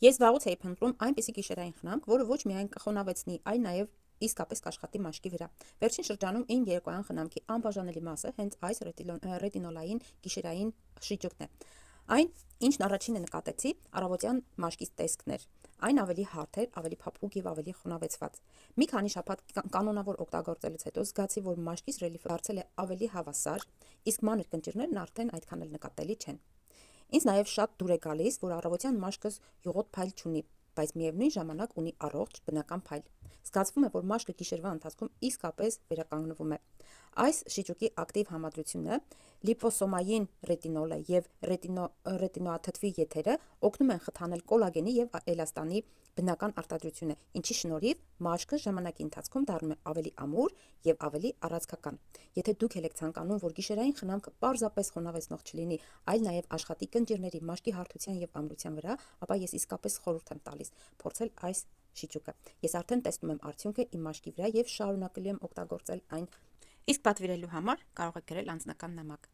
Ես վաղուց էի փնտրում այնպիսի գիշերային խնամք, որը ոչ միայն կխոնավեցնի, այլ նաև իսկապես կաշխատի մաշկի վրա։ Վերջին շրջանում իմ երեկոյան խնամքի անբաժանելի մասը հենց այս ռետինոլային գիշերային շիճուկն է։ Այն, ինչն առաջինը նկատեցի, առավոտյան մաշկից տեսքն էր։ Այն ավելի հարթ էր, ավելի փափուկ եւ ավելի խոնավեցված։ Մի քանի շաբաթ կանոնավոր օգտագործելուց հետո զգացի, որ մաշկիս ռելիեֆը դարձել է ավելի հավասար, իսկ մանր կնճիռներն արդեն այդքան էլ նկատելի չեն։ Ինձ նաև շատ դուր է գալիս, որ առավոտյան մաշկս յուղոտ փայլ չունի, բայց միևնույն ժամանակ ունի առողջ բնական փայլ։ Զգացվում է, որ մաշկը գիշերվա ընթացքում իսկապես վերականգնվում է։ Այս շիճուկի ակտիվ համադրությունը, լիպոսոմային ռետինոլը եւ ռետինոաթթվի եթերը օգնում են խթանել կոլագենի եւ էլաստանի բնական արտադրությունը, ինչի շնորհիվ մաշկը ժամանակի ընթացքում դառնում է ավելի ամուր եւ ավելի առանցքական։ Եթե դուք եք ցանկանում, որ գիշերային խնամքը պարզապես խոնավեցնող չլինի, այլ նաեւ աշխատի կնճիռների, մաշկի հարթության եւ ամրության վրա, ապա ես իսկապես խորհուրդ եմ տալիս փորձել այս շիճուկը։ Ես արդեն տեսնում եմ արդյունքը իմ մաշկի վրա եւ շարունակելու եմ օգտագործել այն։ Իսկ պատվիրելու համար կարող եք գրել անձնական նամակ։